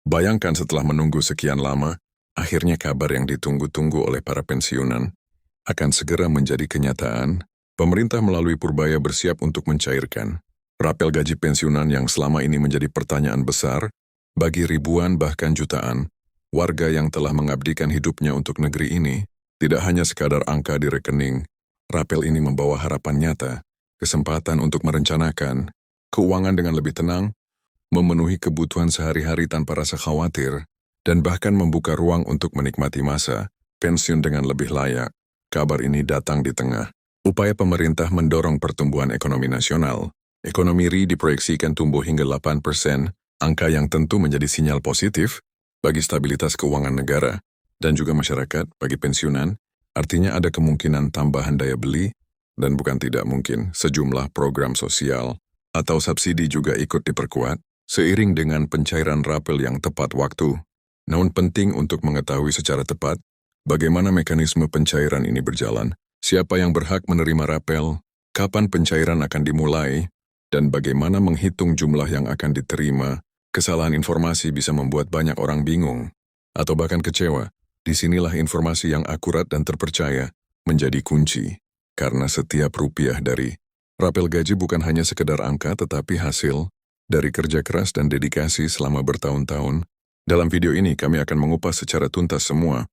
Bayangkan setelah menunggu sekian lama, akhirnya kabar yang ditunggu-tunggu oleh para pensiunan akan segera menjadi kenyataan. Pemerintah melalui Purbaya bersiap untuk mencairkan rapel gaji pensiunan yang selama ini menjadi pertanyaan besar bagi ribuan bahkan jutaan warga yang telah mengabdikan hidupnya untuk negeri ini. Tidak hanya sekadar angka di rekening, rapel ini membawa harapan nyata, kesempatan untuk merencanakan keuangan dengan lebih tenang, memenuhi kebutuhan sehari-hari tanpa rasa khawatir, dan bahkan membuka ruang untuk menikmati masa pensiun dengan lebih layak. Kabar ini datang di tengah upaya pemerintah mendorong pertumbuhan ekonomi nasional. Ekonomi RI diproyeksikan tumbuh hingga 8%, angka yang tentu menjadi sinyal positif bagi stabilitas keuangan negara dan juga masyarakat. Bagi pensiunan, artinya ada kemungkinan tambahan daya beli, dan bukan tidak mungkin sejumlah program sosial atau subsidi juga ikut diperkuat seiring dengan pencairan rapel yang tepat waktu. Namun penting untuk mengetahui secara tepat bagaimana mekanisme pencairan ini berjalan, siapa yang berhak menerima rapel, kapan pencairan akan dimulai, dan bagaimana menghitung jumlah yang akan diterima. Kesalahan informasi bisa membuat banyak orang bingung atau bahkan kecewa. Disinilah informasi yang akurat dan terpercaya menjadi kunci, karena setiap rupiah dari rapel gaji bukan hanya sekedar angka tetapi hasil dari kerja keras dan dedikasi selama bertahun-tahun. Dalam video ini kami akan mengupas secara tuntas semua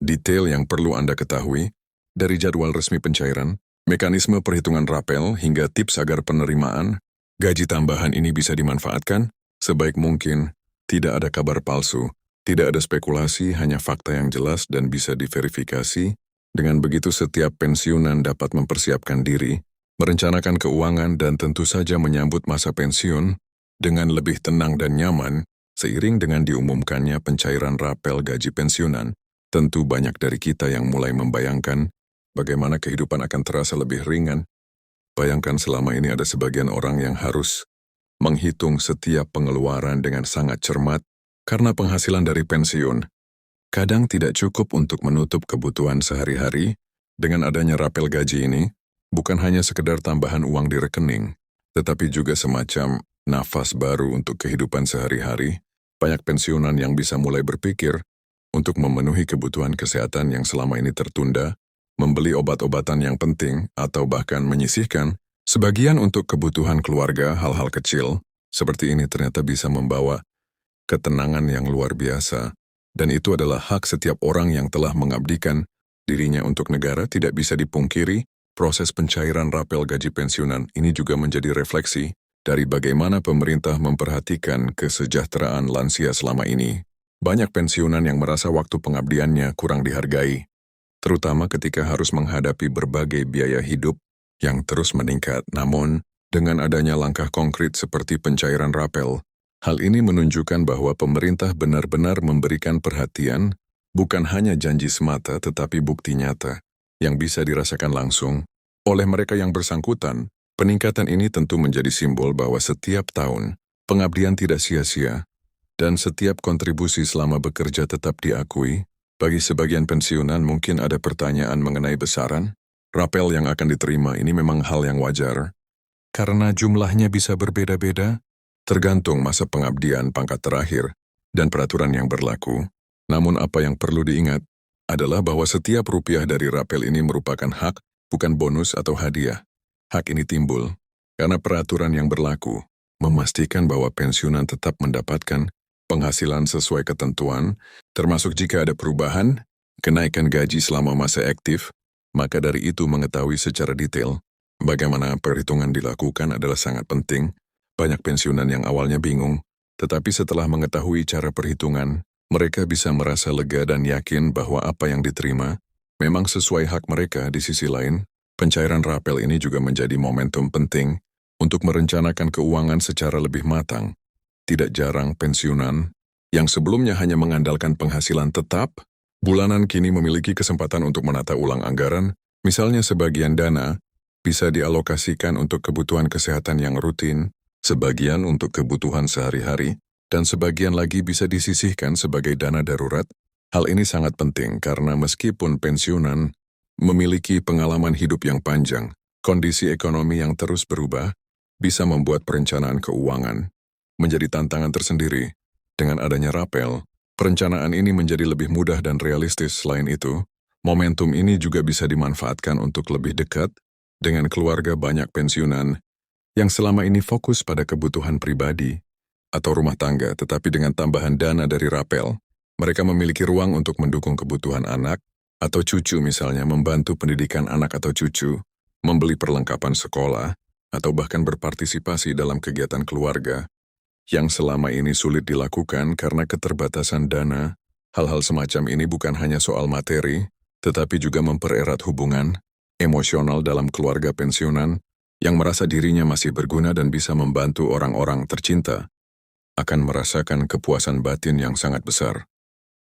detail yang perlu Anda ketahui, dari jadwal resmi pencairan, mekanisme perhitungan rapel, hingga tips agar penerimaan gaji tambahan ini bisa dimanfaatkan sebaik mungkin. Tidak ada kabar palsu, tidak ada spekulasi, hanya fakta yang jelas dan bisa diverifikasi. Dengan begitu setiap pensiunan dapat mempersiapkan diri, merencanakan keuangan, dan tentu saja menyambut masa pensiun dengan lebih tenang dan nyaman. Seiring dengan diumumkannya pencairan rapel gaji pensiunan, tentu banyak dari kita yang mulai membayangkan bagaimana kehidupan akan terasa lebih ringan. Bayangkan selama ini ada sebagian orang yang harus menghitung setiap pengeluaran dengan sangat cermat karena penghasilan dari pensiun kadang tidak cukup untuk menutup kebutuhan sehari-hari. Dengan adanya rapel gaji ini, bukan hanya sekedar tambahan uang di rekening, tetapi juga semacam nafas baru untuk kehidupan sehari-hari. Banyak pensiunan yang bisa mulai berpikir untuk memenuhi kebutuhan kesehatan yang selama ini tertunda, membeli obat-obatan yang penting, atau bahkan menyisihkan sebagian untuk kebutuhan keluarga. Hal-hal kecil seperti ini ternyata bisa membawa ketenangan yang luar biasa, dan itu adalah hak setiap orang yang telah mengabdikan dirinya untuk negara. Tidak bisa dipungkiri, proses pencairan rapel gaji pensiunan ini juga menjadi refleksi dari bagaimana pemerintah memperhatikan kesejahteraan lansia selama ini. Banyak pensiunan yang merasa waktu pengabdiannya kurang dihargai, terutama ketika harus menghadapi berbagai biaya hidup yang terus meningkat. Namun, dengan adanya langkah konkret seperti pencairan rapel, hal ini menunjukkan bahwa pemerintah benar-benar memberikan perhatian, bukan hanya janji semata tetapi bukti nyata yang bisa dirasakan langsung oleh mereka yang bersangkutan. Peningkatan ini tentu menjadi simbol bahwa setiap tahun pengabdian tidak sia-sia dan setiap kontribusi selama bekerja tetap diakui. Bagi sebagian pensiunan mungkin ada pertanyaan mengenai besaran rapel yang akan diterima. Ini memang hal yang wajar, karena jumlahnya bisa berbeda-beda, tergantung masa pengabdian, pangkat terakhir, dan peraturan yang berlaku. Namun apa yang perlu diingat adalah bahwa setiap rupiah dari rapel ini merupakan hak, bukan bonus atau hadiah. Hak ini timbul karena peraturan yang berlaku memastikan bahwa pensiunan tetap mendapatkan penghasilan sesuai ketentuan, termasuk jika ada perubahan, kenaikan gaji selama masa aktif. Maka dari itu mengetahui secara detail bagaimana perhitungan dilakukan adalah sangat penting. Banyak pensiunan yang awalnya bingung, tetapi setelah mengetahui cara perhitungan, mereka bisa merasa lega dan yakin bahwa apa yang diterima memang sesuai hak mereka. Di sisi lain, pencairan rapel ini juga menjadi momentum penting untuk merencanakan keuangan secara lebih matang. Tidak jarang pensiunan yang sebelumnya hanya mengandalkan penghasilan tetap bulanan kini memiliki kesempatan untuk menata ulang anggaran. Misalnya sebagian dana bisa dialokasikan untuk kebutuhan kesehatan yang rutin, sebagian untuk kebutuhan sehari-hari, dan sebagian lagi bisa disisihkan sebagai dana darurat. Hal ini sangat penting karena meskipun pensiunan memiliki pengalaman hidup yang panjang, kondisi ekonomi yang terus berubah bisa membuat perencanaan keuangan menjadi tantangan tersendiri. Dengan adanya rapel, perencanaan ini menjadi lebih mudah dan realistis. Selain itu, momentum ini juga bisa dimanfaatkan untuk lebih dekat dengan keluarga banyak pensiunan yang selama ini fokus pada kebutuhan pribadi atau rumah tangga, tetapi dengan tambahan dana dari rapel, mereka memiliki ruang untuk mendukung kebutuhan anak atau cucu, misalnya membantu pendidikan anak atau cucu, membeli perlengkapan sekolah, atau bahkan berpartisipasi dalam kegiatan keluarga yang selama ini sulit dilakukan karena keterbatasan dana. Hal-hal semacam ini bukan hanya soal materi, tetapi juga mempererat hubungan emosional dalam keluarga pensiunan yang merasa dirinya masih berguna dan bisa membantu orang-orang tercinta, akan merasakan kepuasan batin yang sangat besar.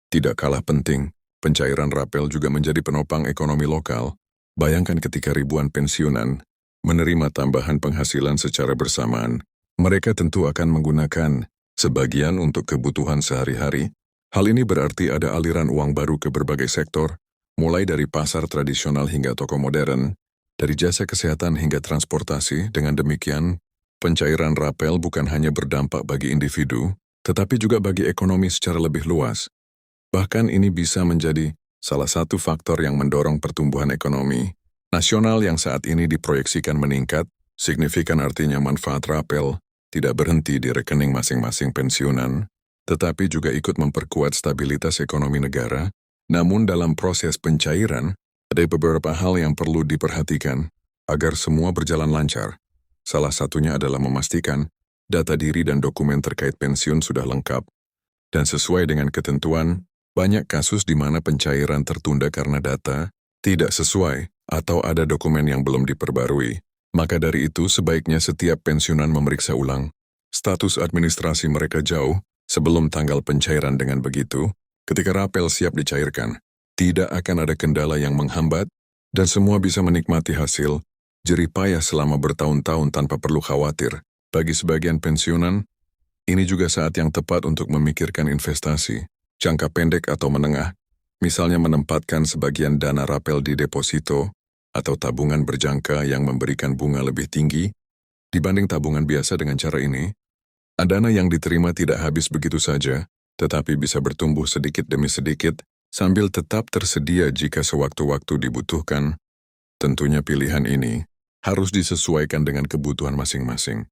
Tidak kalah penting, pencairan rapel juga menjadi penopang ekonomi lokal. Bayangkan ketika ribuan pensiunan menerima tambahan penghasilan secara bersamaan, mereka tentu akan menggunakan sebagian untuk kebutuhan sehari-hari. Hal ini berarti ada aliran uang baru ke berbagai sektor, mulai dari pasar tradisional hingga toko modern, dari jasa kesehatan hingga transportasi. Dengan demikian, pencairan rapel bukan hanya berdampak bagi individu, tetapi juga bagi ekonomi secara lebih luas. Bahkan ini bisa menjadi salah satu faktor yang mendorong pertumbuhan ekonomi nasional yang saat ini diproyeksikan meningkat. Signifikan artinya manfaat rapel tidak berhenti di rekening masing-masing pensiunan, tetapi juga ikut memperkuat stabilitas ekonomi negara. Namun dalam proses pencairan, ada beberapa hal yang perlu diperhatikan agar semua berjalan lancar. Salah satunya adalah memastikan data diri dan dokumen terkait pensiun sudah lengkap dan sesuai dengan ketentuan. Banyak kasus di mana pencairan tertunda karena data tidak sesuai atau ada dokumen yang belum diperbarui. Maka dari itu sebaiknya setiap pensiunan memeriksa ulang status administrasi mereka jauh sebelum tanggal pencairan. Dengan begitu, ketika rapel siap dicairkan, tidak akan ada kendala yang menghambat dan semua bisa menikmati hasil jerih payah selama bertahun-tahun tanpa perlu khawatir. Bagi sebagian pensiunan, ini juga saat yang tepat untuk memikirkan investasi jangka pendek atau menengah, misalnya menempatkan sebagian dana rapel di deposito atau tabungan berjangka yang memberikan bunga lebih tinggi dibanding tabungan biasa. Dengan cara ini, dana yang diterima tidak habis begitu saja, tetapi bisa bertumbuh sedikit demi sedikit sambil tetap tersedia jika sewaktu-waktu dibutuhkan. Tentunya pilihan ini harus disesuaikan dengan kebutuhan masing-masing,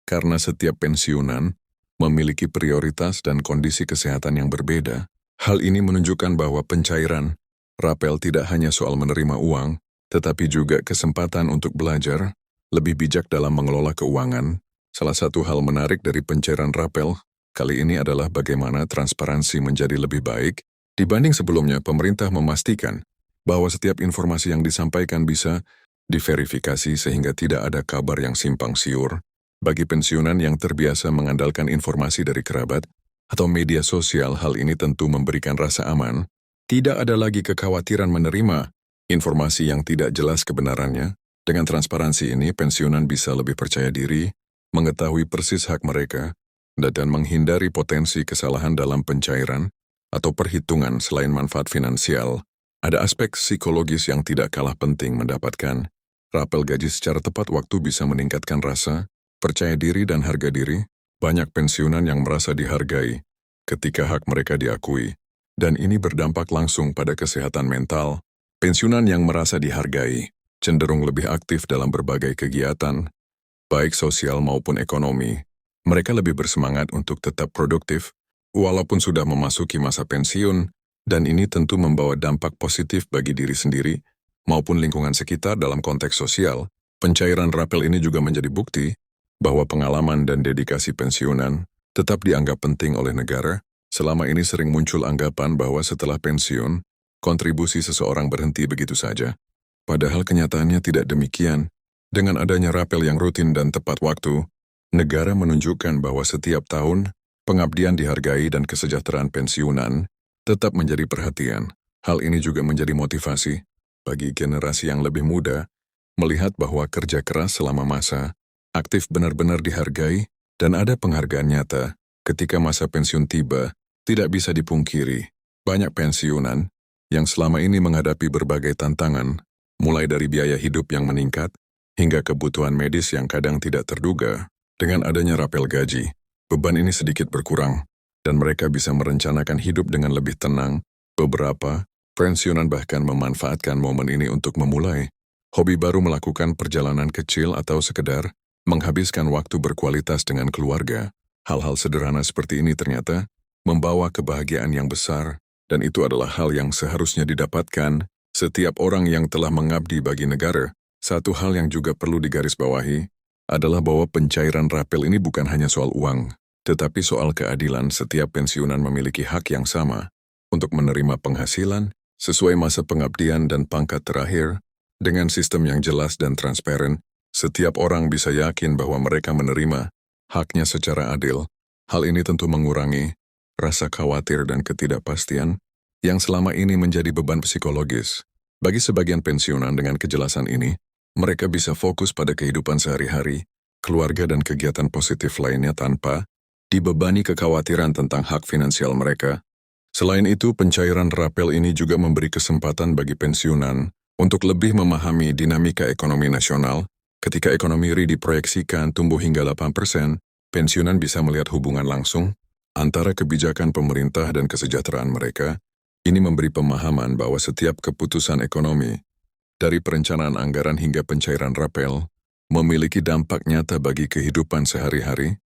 karena setiap pensiunan memiliki prioritas dan kondisi kesehatan yang berbeda. Hal ini menunjukkan bahwa pencairan rapel tidak hanya soal menerima uang, tetapi juga kesempatan untuk belajar lebih bijak dalam mengelola keuangan. Salah satu hal menarik dari pencairan rapel kali ini adalah bagaimana transparansi menjadi lebih baik. Dibanding sebelumnya, pemerintah memastikan bahwa setiap informasi yang disampaikan bisa diverifikasi sehingga tidak ada kabar yang simpang siur. Bagi pensiunan yang terbiasa mengandalkan informasi dari kerabat atau media sosial, hal ini tentu memberikan rasa aman. Tidak ada lagi kekhawatiran menerima informasi yang tidak jelas kebenarannya. Dengan transparansi ini, pensiunan bisa lebih percaya diri, mengetahui persis hak mereka, dan menghindari potensi kesalahan dalam pencairan atau perhitungan. Selain manfaat finansial, ada aspek psikologis yang tidak kalah penting. Mendapatkan rapel gaji secara tepat waktu bisa meningkatkan rasa percaya diri dan harga diri. Banyak pensiunan yang merasa dihargai ketika hak mereka diakui, dan ini berdampak langsung pada kesehatan mental. Pensiunan yang merasa dihargai cenderung lebih aktif dalam berbagai kegiatan, baik sosial maupun ekonomi. Mereka lebih bersemangat untuk tetap produktif, walaupun sudah memasuki masa pensiun, dan ini tentu membawa dampak positif bagi diri sendiri maupun lingkungan sekitar. Dalam konteks sosial, pencairan rapel ini juga menjadi bukti bahwa pengalaman dan dedikasi pensiunan tetap dianggap penting oleh negara. Selama ini sering muncul anggapan bahwa setelah pensiun, kontribusi seseorang berhenti begitu saja. Padahal kenyataannya tidak demikian. Dengan adanya rapel yang rutin dan tepat waktu, negara menunjukkan bahwa setiap tahun, pengabdian dihargai dan kesejahteraan pensiunan tetap menjadi perhatian. Hal ini juga menjadi motivasi bagi generasi yang lebih muda melihat bahwa kerja keras selama masa aktif benar-benar dihargai dan ada penghargaan nyata ketika masa pensiun tiba. Tidak bisa dipungkiri, banyak pensiunan yang selama ini menghadapi berbagai tantangan, mulai dari biaya hidup yang meningkat hingga kebutuhan medis yang kadang tidak terduga. Dengan adanya rapel gaji, beban ini sedikit berkurang. dan mereka bisa merencanakan hidup dengan lebih tenang. Beberapa pensiunan bahkan memanfaatkan momen ini untuk memulai hobi baru, melakukan perjalanan kecil, atau sekedar menghabiskan waktu berkualitas dengan keluarga. Hal-hal sederhana seperti ini ternyata membawa kebahagiaan yang besar, dan itu adalah hal yang seharusnya didapatkan setiap orang yang telah mengabdi bagi negara. Satu hal yang juga perlu digarisbawahi adalah bahwa pencairan rapel ini bukan hanya soal uang, tetapi soal keadilan. Setiap pensiunan memiliki hak yang sama untuk menerima penghasilan sesuai masa pengabdian dan pangkat terakhir. Dengan sistem yang jelas dan transparan, setiap orang bisa yakin bahwa mereka menerima haknya secara adil. Hal ini tentu mengurangi rasa khawatir dan ketidakpastian yang selama ini menjadi beban psikologis. Bagi sebagian pensiunan, dengan kejelasan ini, mereka bisa fokus pada kehidupan sehari-hari, keluarga, dan kegiatan positif lainnya tanpa dibebani kekhawatiran tentang hak finansial mereka. Selain itu, pencairan rapel ini juga memberi kesempatan bagi pensiunan untuk lebih memahami dinamika ekonomi nasional. Ketika ekonomi RI diproyeksikan tumbuh hingga 8%, pensiunan bisa melihat hubungan langsung antara kebijakan pemerintah dan kesejahteraan mereka. Ini memberi pemahaman bahwa setiap keputusan ekonomi, dari perencanaan anggaran hingga pencairan rapel, memiliki dampak nyata bagi kehidupan sehari-hari.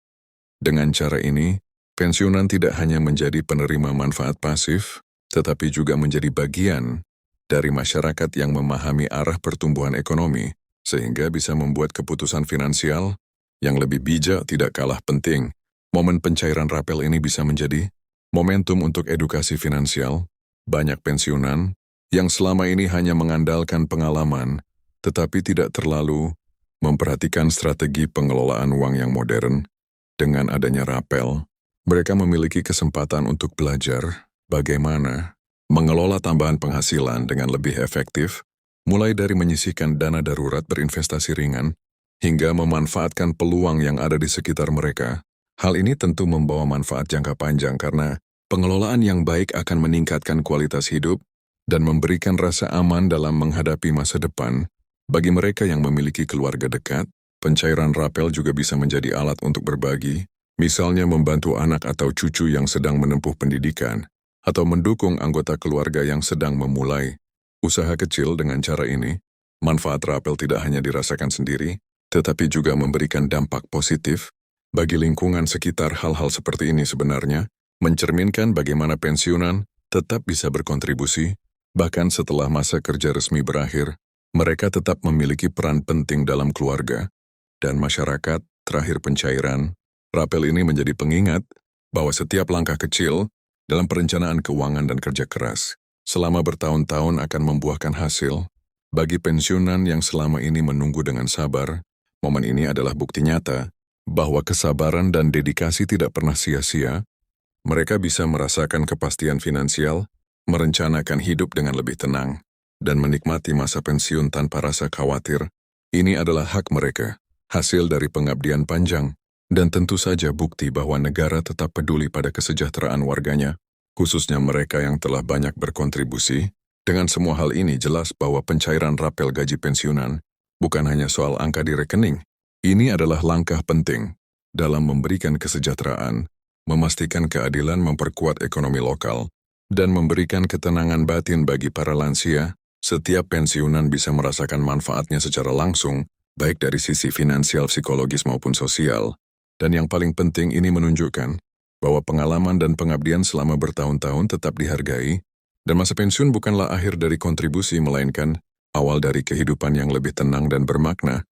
Dengan cara ini, pensiunan tidak hanya menjadi penerima manfaat pasif, tetapi juga menjadi bagian dari masyarakat yang memahami arah pertumbuhan ekonomi, sehingga bisa membuat keputusan finansial yang lebih bijak. Tidak kalah penting, momen pencairan rapel ini bisa menjadi momentum untuk edukasi finansial. Banyak pensiunan yang selama ini hanya mengandalkan pengalaman, tetapi tidak terlalu memperhatikan strategi pengelolaan uang yang modern. Dengan adanya rapel, mereka memiliki kesempatan untuk belajar bagaimana mengelola tambahan penghasilan dengan lebih efektif, mulai dari menyisihkan dana darurat, berinvestasi ringan, hingga memanfaatkan peluang yang ada di sekitar mereka. Hal ini tentu membawa manfaat jangka panjang karena pengelolaan yang baik akan meningkatkan kualitas hidup dan memberikan rasa aman dalam menghadapi masa depan. Bagi mereka yang memiliki keluarga dekat, pencairan rapel juga bisa menjadi alat untuk berbagi, misalnya membantu anak atau cucu yang sedang menempuh pendidikan, atau mendukung anggota keluarga yang sedang memulai usaha kecil. Dengan cara ini, manfaat rapel tidak hanya dirasakan sendiri, tetapi juga memberikan dampak positif bagi lingkungan sekitar. Hal-hal seperti ini sebenarnya mencerminkan bagaimana pensiunan tetap bisa berkontribusi, bahkan setelah masa kerja resmi berakhir. Mereka tetap memiliki peran penting dalam keluarga dan masyarakat. Terakhir, pencairan rapel ini menjadi pengingat bahwa setiap langkah kecil dalam perencanaan keuangan dan kerja keras selama bertahun-tahun akan membuahkan hasil. Bagi pensiunan yang selama ini menunggu dengan sabar, momen ini adalah bukti nyata bahwa kesabaran dan dedikasi tidak pernah sia-sia. Mereka bisa merasakan kepastian finansial, merencanakan hidup dengan lebih tenang, dan menikmati masa pensiun tanpa rasa khawatir. Ini adalah hak mereka, hasil dari pengabdian panjang, dan tentu saja bukti bahwa negara tetap peduli pada kesejahteraan warganya, khususnya mereka yang telah banyak berkontribusi. Dengan semua hal ini, jelas bahwa pencairan rapel gaji pensiunan bukan hanya soal angka di rekening. Ini adalah langkah penting dalam memberikan kesejahteraan, memastikan keadilan, memperkuat ekonomi lokal, dan memberikan ketenangan batin bagi para lansia. Setiap pensiunan bisa merasakan manfaatnya secara langsung, baik dari sisi finansial, psikologis, maupun sosial. Dan yang paling penting, ini menunjukkan bahwa pengalaman dan pengabdian selama bertahun-tahun tetap dihargai, dan masa pensiun bukanlah akhir dari kontribusi, melainkan awal dari kehidupan yang lebih tenang dan bermakna.